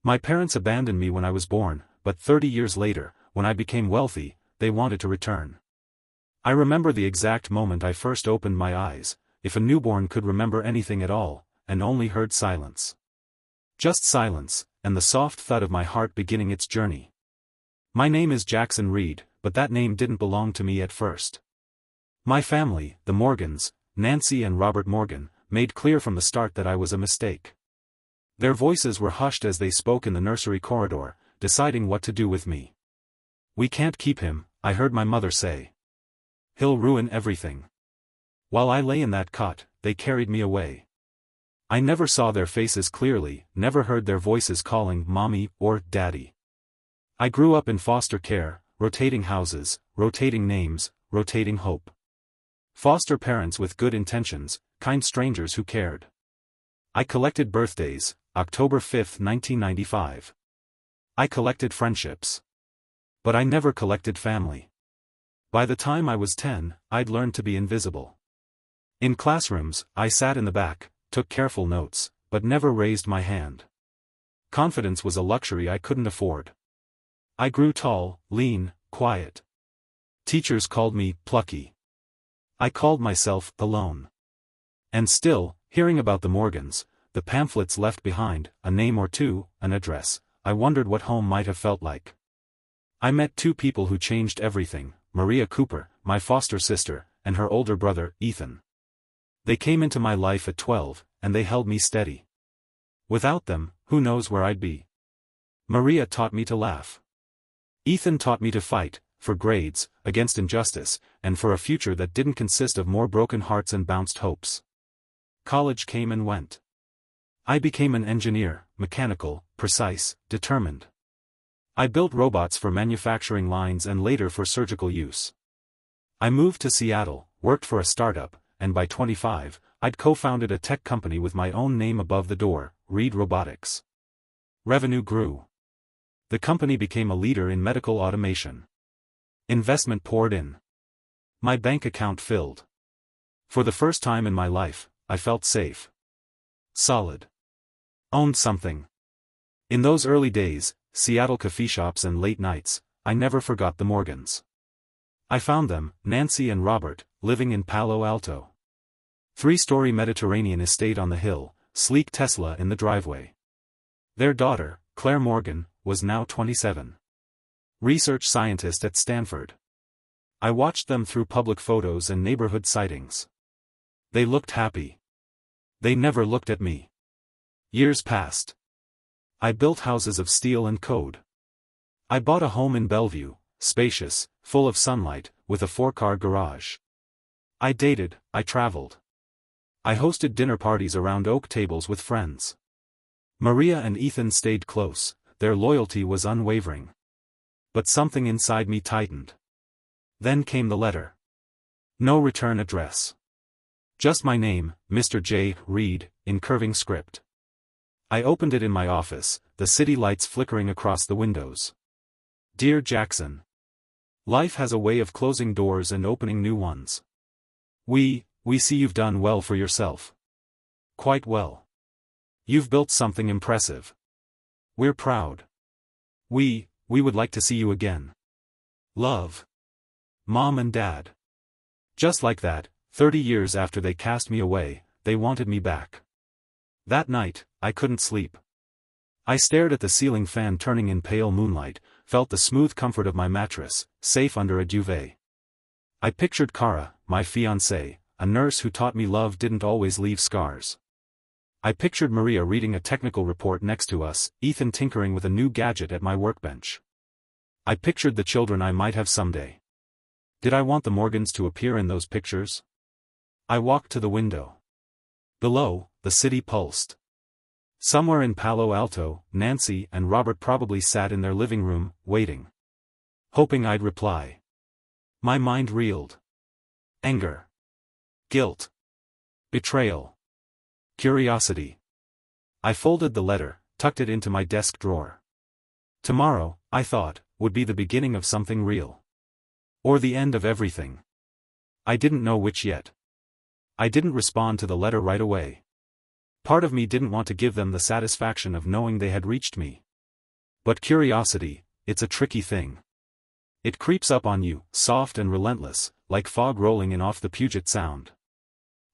My parents abandoned me when I was born, but 30 years later, when I became wealthy, they wanted to return. I remember the exact moment I first opened my eyes, if a newborn could remember anything at all, and only heard silence. Just silence, and the soft thud of my heart beginning its journey. My name is Jackson Reed, but that name didn't belong to me at first. My family, the Morgans, Nancy and Robert Morgan, made clear from the start that I was a mistake. Their voices were hushed as they spoke in the nursery corridor, deciding what to do with me. "We can't keep him," I heard my mother say. "He'll ruin everything." While I lay in that cot, they carried me away. I never saw their faces clearly, never heard their voices calling Mommy or Daddy. I grew up in foster care, rotating houses, rotating names, rotating hope. Foster parents with good intentions, kind strangers who cared. I collected birthdays, October 5, 1995. I collected friendships. But I never collected family. By the time I was 10, I'd learned to be invisible. In classrooms, I sat in the back, took careful notes, but never raised my hand. Confidence was a luxury I couldn't afford. I grew tall, lean, quiet. Teachers called me plucky. I called myself alone. And still, hearing about the Morgans, the pamphlets left behind, a name or two, an address, I wondered what home might have felt like. I met two people who changed everything, Maria Cooper, my foster sister, and her older brother, Ethan. They came into my life at 12, and they held me steady. Without them, who knows where I'd be? Maria taught me to laugh. Ethan taught me to fight, for grades, against injustice, and for a future that didn't consist of more broken hearts and bounced hopes. College came and went. I became an engineer, mechanical, precise, determined. I built robots for manufacturing lines and later for surgical use. I moved to Seattle, worked for a startup, and by 25, I'd co-founded a tech company with my own name above the door, Reed Robotics. Revenue grew. The company became a leader in medical automation. Investment poured in. My bank account filled. For the first time in my life, I felt safe. Solid. Owned something. In those early days, Seattle coffee shops and late nights, I never forgot the Morgans. I found them, Nancy and Robert, living in Palo Alto. 3-story Mediterranean estate on the hill, sleek Tesla in the driveway. Their daughter, Claire Morgan, was now 27. Research scientist at Stanford. I watched them through public photos and neighborhood sightings. They looked happy. They never looked at me. Years passed. I built houses of steel and code. I bought a home in Bellevue, spacious, full of sunlight, with a 4-car garage. I dated, I traveled. I hosted dinner parties around oak tables with friends. Maria and Ethan stayed close, their loyalty was unwavering. But something inside me tightened. Then came the letter. No return address. Just my name, Mr. J. Reed, in curving script. I opened it in my office, the city lights flickering across the windows. Dear Jackson. Life has a way of closing doors and opening new ones. We see you've done well for yourself. Quite well. You've built something impressive. We're proud. We would like to see you again. Love. Mom and Dad. Just like that, 30 years after they cast me away, they wanted me back. That night, I couldn't sleep. I stared at the ceiling fan turning in pale moonlight, felt the smooth comfort of my mattress, safe under a duvet. I pictured Kara, my fiancée, a nurse who taught me love didn't always leave scars. I pictured Maria reading a technical report next to us, Ethan tinkering with a new gadget at my workbench. I pictured the children I might have someday. Did I want the Morgans to appear in those pictures? I walked to the window. Below, the city pulsed. Somewhere in Palo Alto, Nancy and Robert probably sat in their living room, waiting. Hoping I'd reply. My mind reeled. Anger. Guilt. Betrayal. Curiosity. I folded the letter, tucked it into my desk drawer. Tomorrow, I thought, would be the beginning of something real. Or the end of everything. I didn't know which yet. I didn't respond to the letter right away. Part of me didn't want to give them the satisfaction of knowing they had reached me. But curiosity, it's a tricky thing. It creeps up on you, soft and relentless, like fog rolling in off the Puget Sound.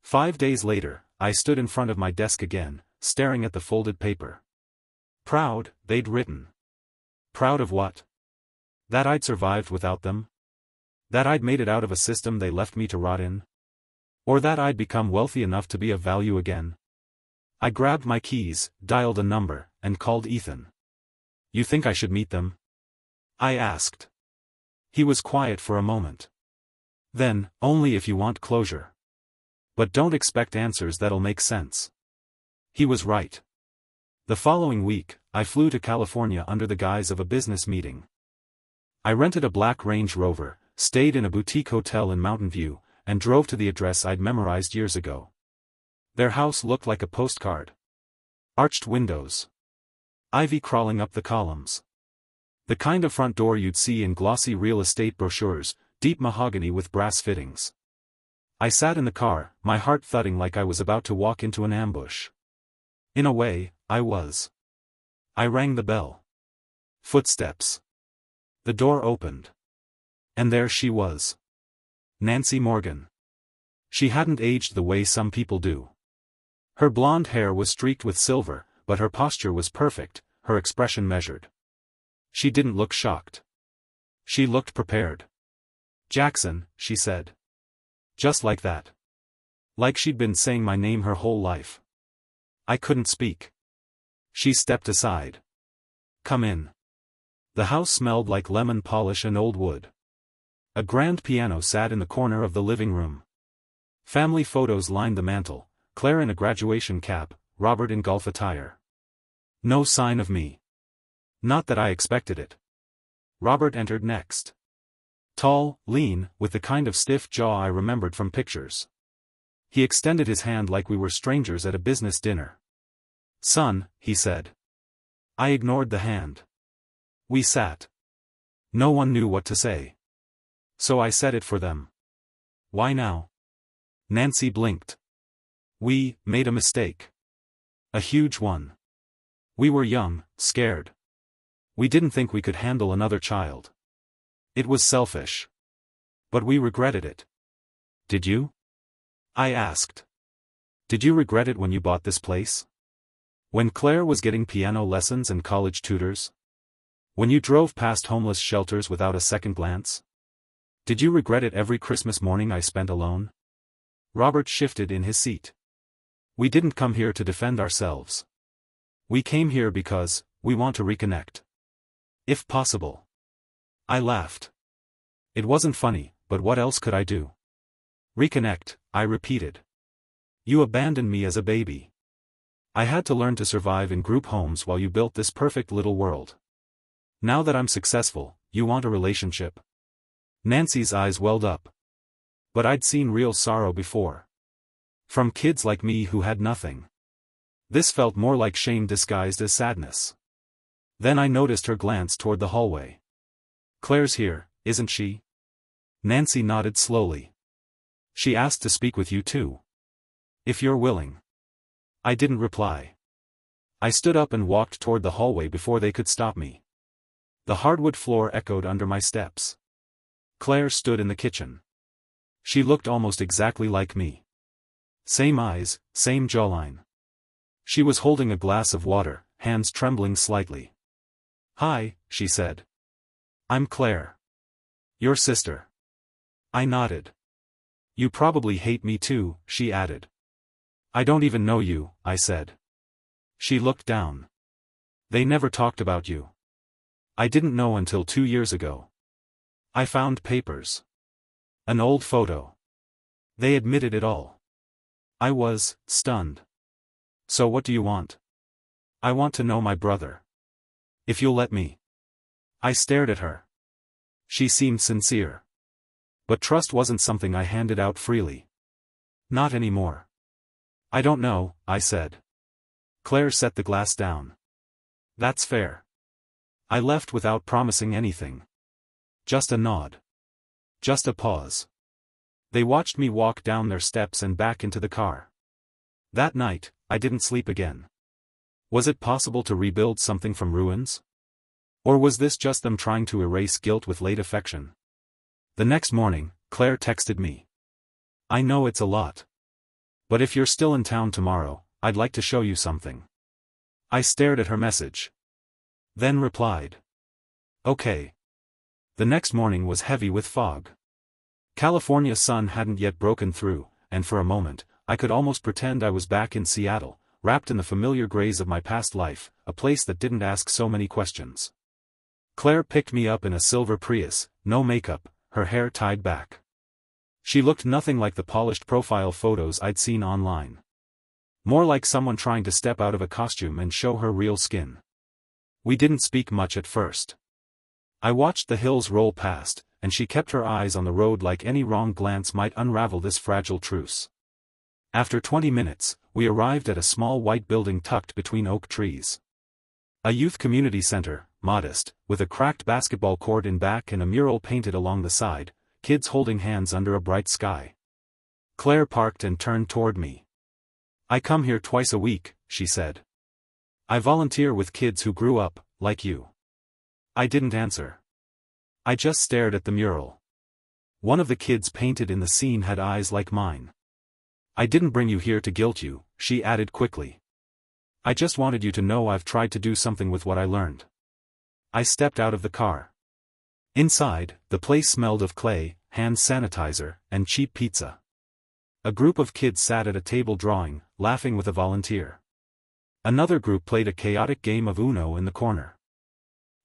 5 days later, I stood in front of my desk again, staring at the folded paper. Proud, they'd written. Proud of what? That I'd survived without them? That I'd made it out of a system they left me to rot in? Or that I'd become wealthy enough to be of value again? I grabbed my keys, dialed a number, and called Ethan. You think I should meet them? I asked. He was quiet for a moment. Then, only if you want closure. But don't expect answers that'll make sense. He was right. The following week, I flew to California under the guise of a business meeting. I rented a black Range Rover, stayed in a boutique hotel in Mountain View, and drove to the address I'd memorized years ago. Their house looked like a postcard. Arched windows. Ivy crawling up the columns. The kind of front door you'd see in glossy real estate brochures, deep mahogany with brass fittings. I sat in the car, my heart thudding like I was about to walk into an ambush. In a way, I was. I rang the bell. Footsteps. The door opened. And there she was. Nancy Morgan. She hadn't aged the way some people do. Her blonde hair was streaked with silver, but her posture was perfect, her expression measured. She didn't look shocked. She looked prepared. Jackson, she said. Just like that. Like she'd been saying my name her whole life. I couldn't speak. She stepped aside. Come in. The house smelled like lemon polish and old wood. A grand piano sat in the corner of the living room. Family photos lined the mantel, Claire in a graduation cap, Robert in golf attire. No sign of me. Not that I expected it. Robert entered next. Tall, lean, with the kind of stiff jaw I remembered from pictures. He extended his hand like we were strangers at a business dinner. Son, he said. I ignored the hand. We sat. No one knew what to say. So I said it for them. Why now? Nancy blinked. We made a mistake. A huge one. We were young, scared. We didn't think we could handle another child. It was selfish. But we regretted it. Did you? I asked. Did you regret it when you bought this place? When Claire was getting piano lessons and college tutors? When you drove past homeless shelters without a second glance? Did you regret it every Christmas morning I spent alone? Robert shifted in his seat. We didn't come here to defend ourselves. We came here because we want to reconnect. If possible. I laughed. It wasn't funny, but what else could I do? Reconnect, I repeated. You abandoned me as a baby. I had to learn to survive in group homes while you built this perfect little world. Now that I'm successful, you want a relationship? Nancy's eyes welled up. But I'd seen real sorrow before. From kids like me who had nothing. This felt more like shame disguised as sadness. Then I noticed her glance toward the hallway. Claire's here, isn't she? Nancy nodded slowly. She asked to speak with you too. If you're willing. I didn't reply. I stood up and walked toward the hallway before they could stop me. The hardwood floor echoed under my steps. Claire stood in the kitchen. She looked almost exactly like me. Same eyes, same jawline. She was holding a glass of water, hands trembling slightly. Hi, she said. I'm Claire. Your sister. I nodded. You probably hate me too, she added. I don't even know you, I said. She looked down. They never talked about you. I didn't know until 2 years ago. I found papers. An old photo. They admitted it all. I was stunned. So what do you want? I want to know my brother. If you'll let me. I stared at her. She seemed sincere. But trust wasn't something I handed out freely. Not anymore. I don't know, I said. Claire set the glass down. That's fair. I left without promising anything. Just a nod. Just a pause. They watched me walk down their steps and back into the car. That night, I didn't sleep again. Was it possible to rebuild something from ruins? Or was this just them trying to erase guilt with late affection? The next morning, Claire texted me. I know it's a lot. But if you're still in town tomorrow, I'd like to show you something. I stared at her message. Then replied. Okay. The next morning was heavy with fog. California's sun hadn't yet broken through, and for a moment, I could almost pretend I was back in Seattle, wrapped in the familiar grays of my past life, a place that didn't ask so many questions. Claire picked me up in a silver Prius, no makeup, her hair tied back. She looked nothing like the polished profile photos I'd seen online. More like someone trying to step out of a costume and show her real skin. We didn't speak much at first. I watched the hills roll past, and she kept her eyes on the road like any wrong glance might unravel this fragile truce. After 20 minutes, we arrived at a small white building tucked between oak trees. A youth community center, modest, with a cracked basketball court in back and a mural painted along the side, kids holding hands under a bright sky. Claire parked and turned toward me. I come here twice a week, she said. I volunteer with kids who grew up, like you. I didn't answer. I just stared at the mural. One of the kids painted in the scene had eyes like mine. I didn't bring you here to guilt you, she added quickly. I just wanted you to know I've tried to do something with what I learned. I stepped out of the car. Inside, the place smelled of clay, hand sanitizer, and cheap pizza. A group of kids sat at a table drawing, laughing with a volunteer. Another group played a chaotic game of Uno in the corner.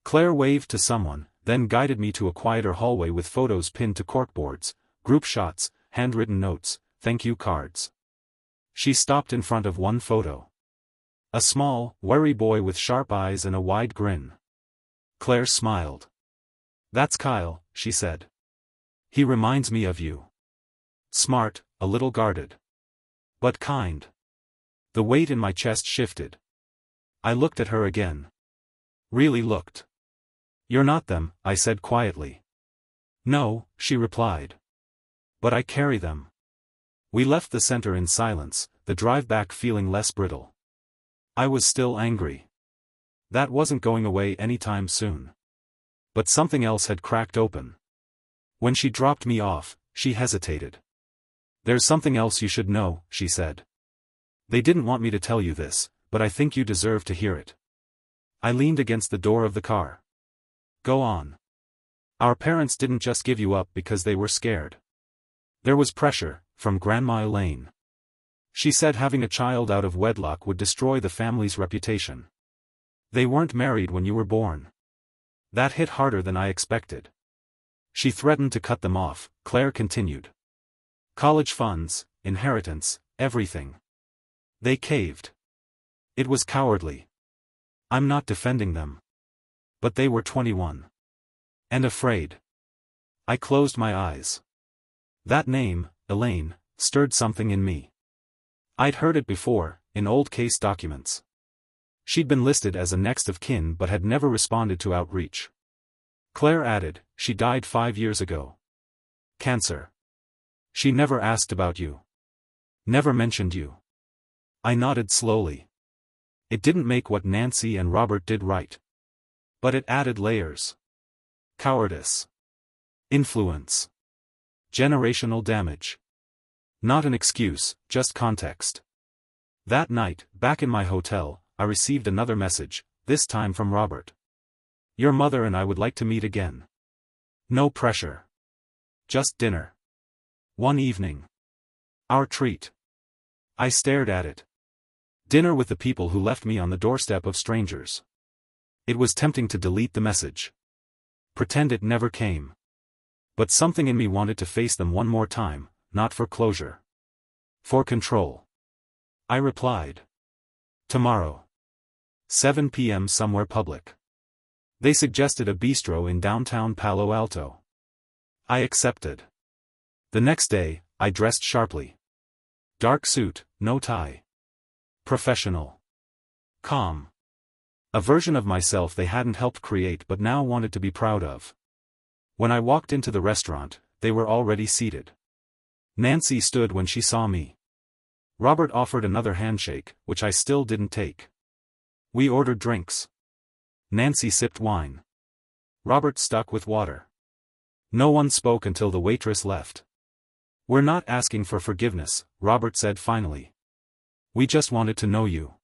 Claire waved to someone, then guided me to a quieter hallway with photos pinned to corkboards, group shots, handwritten notes, thank you cards. She stopped in front of one photo. A small, wiry boy with sharp eyes and a wide grin. Claire smiled. That's Kyle, she said. He reminds me of you. Smart, a little guarded. But kind. The weight in my chest shifted. I looked at her again. Really looked. You're not them, I said quietly. No, she replied. But I carry them. We left the center in silence, the drive back feeling less brittle. I was still angry. That wasn't going away anytime soon. But something else had cracked open. When she dropped me off, she hesitated. There's something else you should know, she said. They didn't want me to tell you this, but I think you deserve to hear it. I leaned against the door of the car. Go on. Our parents didn't just give you up because they were scared. There was pressure, from Grandma Elaine. She said having a child out of wedlock would destroy the family's reputation. They weren't married when you were born. That hit harder than I expected. She threatened to cut them off, Claire continued. College funds, inheritance, everything. They caved. It was cowardly. I'm not defending them. But they were 21. And afraid. I closed my eyes. That name, Elaine, stirred something in me. I'd heard it before, in old case documents. She'd been listed as a next of kin but had never responded to outreach. Claire added, she died 5 years ago. Cancer. She never asked about you. Never mentioned you. I nodded slowly. It didn't make what Nancy and Robert did right. But it added layers. Cowardice. Influence. Generational damage. Not an excuse, just context. That night, back in my hotel, I received another message, this time from Robert. Your mother and I would like to meet again. No pressure. Just dinner. One evening. Our treat. I stared at it. Dinner with the people who left me on the doorstep of strangers. It was tempting to delete the message. Pretend it never came. But something in me wanted to face them one more time, not for closure. For control. I replied. Tomorrow. 7 p.m. somewhere public. They suggested a bistro in downtown Palo Alto. I accepted. The next day, I dressed sharply. Dark suit, no tie. Professional. Calm. A version of myself they hadn't helped create but now wanted to be proud of. When I walked into the restaurant, they were already seated. Nancy stood when she saw me. Robert offered another handshake, which I still didn't take. We ordered drinks. Nancy sipped wine. Robert stuck with water. No one spoke until the waitress left. "We're not asking for forgiveness," Robert said finally. "We just wanted to know you.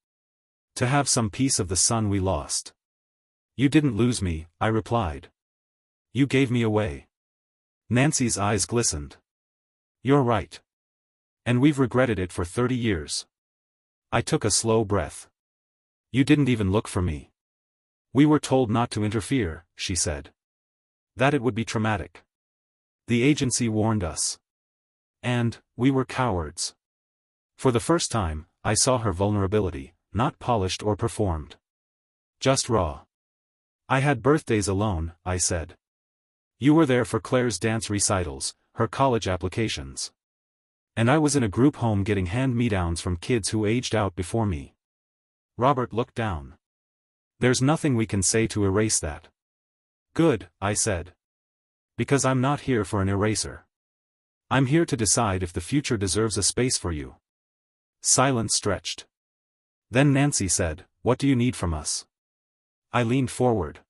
To have some piece of the son we lost." "You didn't lose me," I replied. "You gave me away." Nancy's eyes glistened. "You're right. And we've regretted it for 30 years. I took a slow breath. "You didn't even look for me." "We were told not to interfere," she said. "That it would be traumatic. The agency warned us. And, we were cowards." For the first time, I saw her vulnerability, not polished or performed. Just raw. "I had birthdays alone," I said. "You were there for Claire's dance recitals, her college applications. And I was in a group home getting hand-me-downs from kids who aged out before me." Robert looked down. "There's nothing we can say to erase that." "Good," I said. "Because I'm not here for an eraser. I'm here to decide if the future deserves a space for you." Silence stretched. Then Nancy said, "What do you need from us?" I leaned forward.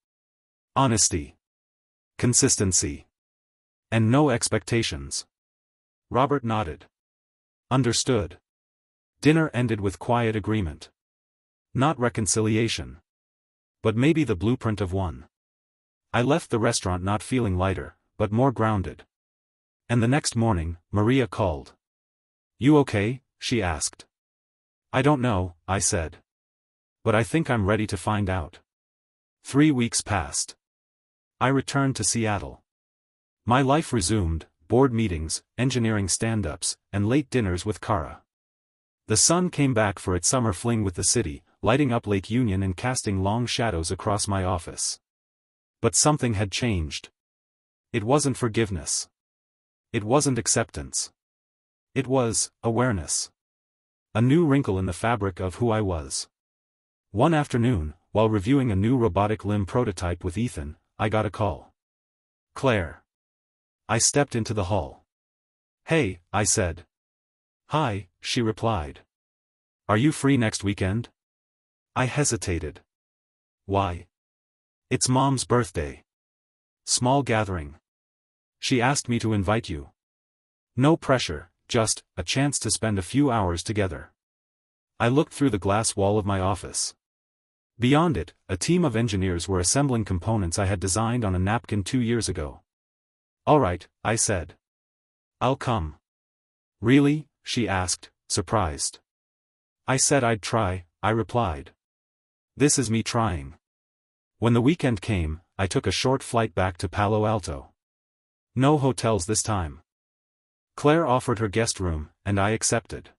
"Honesty. Consistency. And no expectations." Robert nodded. "Understood." Dinner ended with quiet agreement. Not reconciliation. But maybe the blueprint of one. I left the restaurant not feeling lighter, but more grounded. And the next morning, Maria called. "You okay?" she asked. "I don't know," I said. "But I think I'm ready to find out." 3 weeks passed. I returned to Seattle. My life resumed, board meetings, engineering stand-ups, and late dinners with Kara. The sun came back for its summer fling with the city, lighting up Lake Union and casting long shadows across my office. But something had changed. It wasn't forgiveness. It wasn't acceptance. It was awareness. A new wrinkle in the fabric of who I was. One afternoon, while reviewing a new robotic limb prototype with Ethan, I got a call. "Claire." I stepped into the hall. "Hey," I said. "Hi," she replied. "Are you free next weekend?" I hesitated. "Why?" "It's Mom's birthday. Small gathering. She asked me to invite you." "No pressure, just a chance to spend a few hours together." I looked through the glass wall of my office. Beyond it, a team of engineers were assembling components I had designed on a napkin 2 years ago. "All right," I said. "I'll come." "Really?" she asked, surprised. "I said I'd try," I replied. "This is me trying." When the weekend came, I took a short flight back to Palo Alto. No hotels this time. Claire offered her guest room, and I accepted.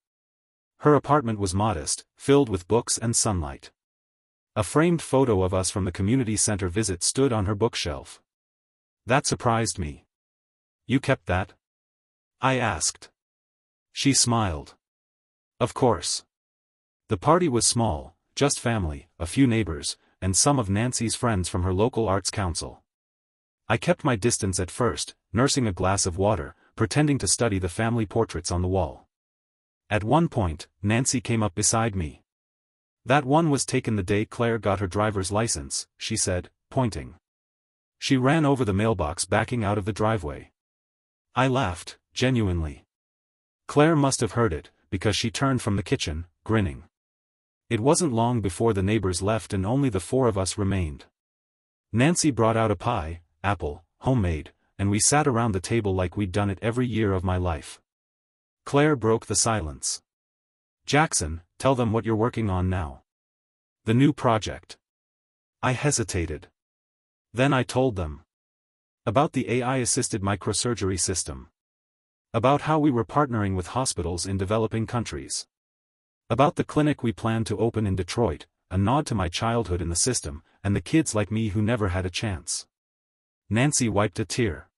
Her apartment was modest, filled with books and sunlight. A framed photo of us from the community center visit stood on her bookshelf. That surprised me. "You kept that?" I asked. She smiled. "Of course." The party was small, just family, a few neighbors, and some of Nancy's friends from her local arts council. I kept my distance at first, nursing a glass of water, pretending to study the family portraits on the wall. At one point, Nancy came up beside me. "That one was taken the day Claire got her driver's license," she said, pointing. She ran over the mailbox backing out of the driveway. I laughed, genuinely. Claire must have heard it, because she turned from the kitchen, grinning. It wasn't long before the neighbors left and only the 4 of us remained. Nancy brought out a pie, apple, homemade, and we sat around the table like we'd done it every year of my life. Claire broke the silence. "Jackson, tell them what you're working on now." "The new project." I hesitated. Then I told them. About the AI-assisted microsurgery system. About how we were partnering with hospitals in developing countries. About the clinic we planned to open in Detroit, a nod to my childhood in the system, and the kids like me who never had a chance. Nancy wiped a tear.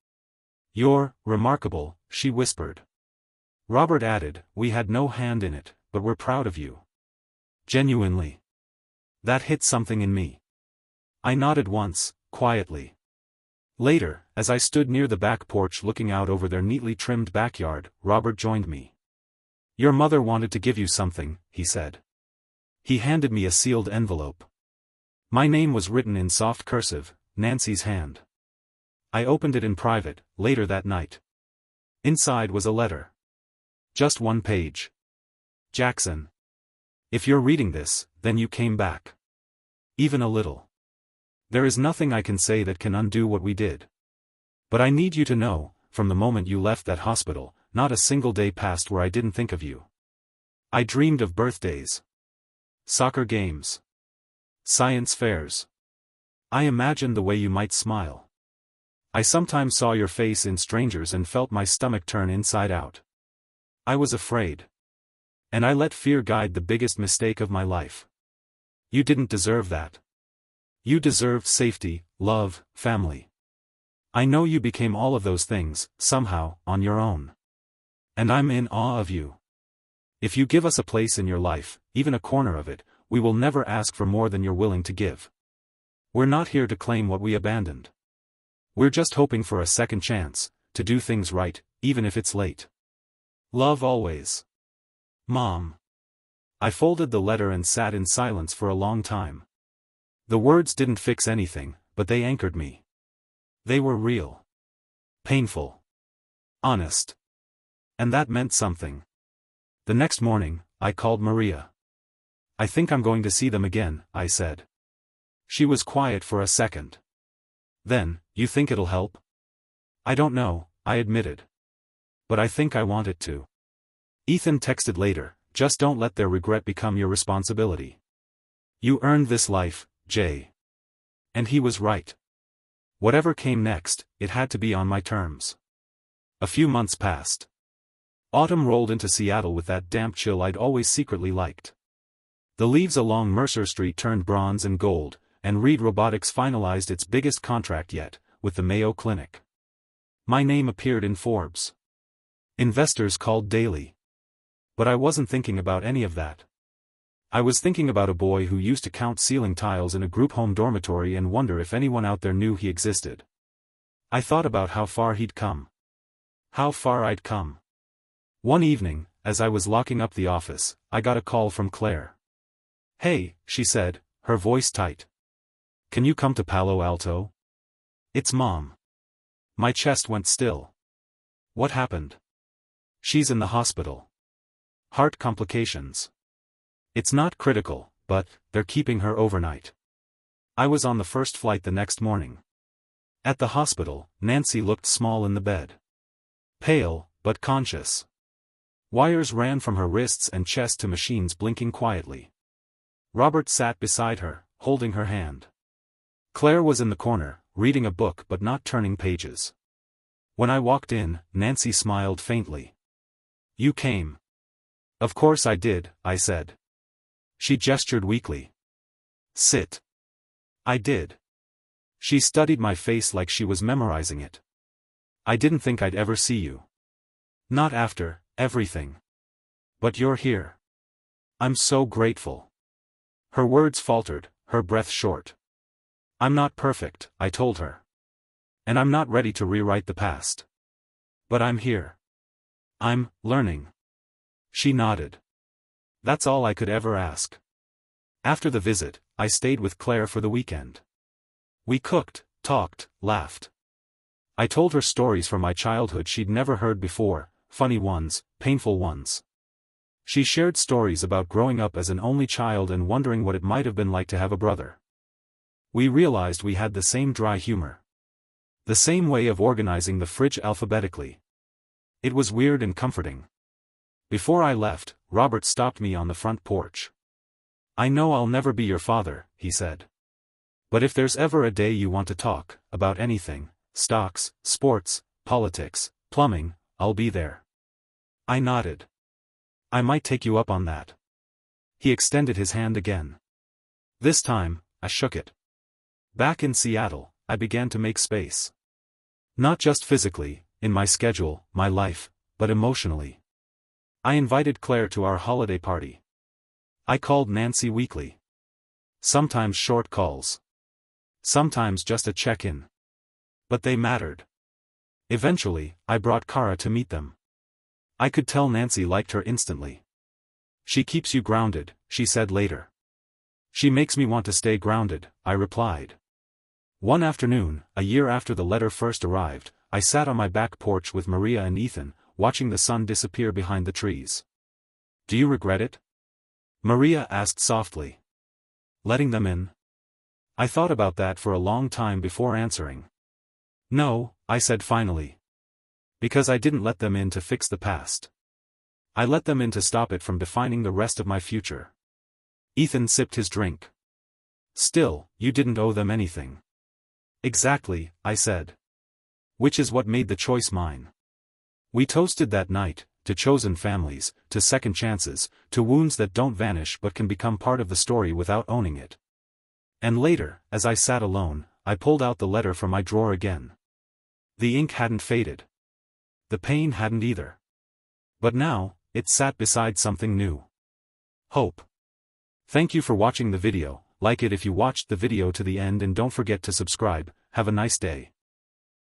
"You're remarkable," she whispered. Robert added, "We had no hand in it, but we're proud of you." Genuinely. That hit something in me. I nodded once, quietly. Later, as I stood near the back porch looking out over their neatly trimmed backyard, Robert joined me. "Your mother wanted to give you something," he said. He handed me a sealed envelope. My name was written in soft cursive, Nancy's hand. I opened it in private, later that night. Inside was a letter. Just one page. Jackson. If you're reading this, then you came back. Even a little. There is nothing I can say that can undo what we did. But I need you to know, from the moment you left that hospital, not a single day passed where I didn't think of you. I dreamed of birthdays. Soccer games. Science fairs. I imagined the way you might smile. I sometimes saw your face in strangers and felt my stomach turn inside out. I was afraid. And I let fear guide the biggest mistake of my life. You didn't deserve that. You deserved safety, love, family. I know you became all of those things, somehow, on your own. And I'm in awe of you. If you give us a place in your life, even a corner of it, we will never ask for more than you're willing to give. We're not here to claim what we abandoned. We're just hoping for a second chance, to do things right, even if it's late. Love always. Mom. I folded the letter and sat in silence for a long time. The words didn't fix anything, but they anchored me. They were real. Painful. Honest. And that meant something. The next morning, I called Maria. I think I'm going to see them again, I said. She was quiet for a second. Then, you think it'll help? I don't know, I admitted. But I think I want it to. Ethan texted later, just don't let their regret become your responsibility. You earned this life, Jay. And he was right. Whatever came next, it had to be on my terms. A few months passed. Autumn rolled into Seattle with that damp chill I'd always secretly liked. The leaves along Mercer Street turned bronze and gold, and Reed Robotics finalized its biggest contract yet, with the Mayo Clinic. My name appeared in Forbes. Investors called daily. But I wasn't thinking about any of that. I was thinking about a boy who used to count ceiling tiles in a group home dormitory and wonder if anyone out there knew he existed. I thought about how far he'd come. How far I'd come. One evening, as I was locking up the office, I got a call from Claire. Hey, she said, her voice tight. Can you come to Palo Alto? It's Mom. My chest went still. What happened? She's in the hospital. Heart complications. It's not critical, but they're keeping her overnight. I was on the first flight the next morning. At the hospital, Nancy looked small in the bed. Pale, but conscious. Wires ran from her wrists and chest to machines blinking quietly. Robert sat beside her, holding her hand. Claire was in the corner, reading a book but not turning pages. When I walked in, Nancy smiled faintly. You came. Of course I did, I said. She gestured weakly. Sit. I did. She studied my face like she was memorizing it. I didn't think I'd ever see you. Not after everything. But you're here. I'm so grateful. Her words faltered, her breath short. I'm not perfect, I told her. And I'm not ready to rewrite the past. But I'm here. I'm learning. She nodded. That's all I could ever ask. After the visit, I stayed with Claire for the weekend. We cooked, talked, laughed. I told her stories from my childhood she'd never heard before, funny ones, painful ones. She shared stories about growing up as an only child and wondering what it might have been like to have a brother. We realized we had the same dry humor. The same way of organizing the fridge alphabetically. It was weird and comforting. Before I left, Robert stopped me on the front porch. I know I'll never be your father, he said. But if there's ever a day you want to talk, about anything, stocks, sports, politics, plumbing, I'll be there. I nodded. I might take you up on that. He extended his hand again. This time, I shook it. Back in Seattle, I began to make space. Not just physically, in my schedule, my life, but emotionally. I invited Claire to our holiday party. I called Nancy weekly. Sometimes short calls. Sometimes just a check-in. But they mattered. Eventually, I brought Kara to meet them. I could tell Nancy liked her instantly. She keeps you grounded, she said later. She makes me want to stay grounded, I replied. One afternoon, a year after the letter first arrived, I sat on my back porch with Maria and Ethan, watching the sun disappear behind the trees. "Do you regret it?" Maria asked softly. "Letting them in?" I thought about that for a long time before answering. "No," I said finally. "Because I didn't let them in to fix the past. I let them in to stop it from defining the rest of my future." Ethan sipped his drink. "Still, you didn't owe them anything." "Exactly," I said. "Which is what made the choice mine." We toasted that night, to chosen families, to second chances, to wounds that don't vanish but can become part of the story without owning it. And later, as I sat alone, I pulled out the letter from my drawer again. The ink hadn't faded. The pain hadn't either. But now, it sat beside something new. Hope. Thank you for watching the video. Like it if you watched the video to the end and don't forget to subscribe. Have a nice day.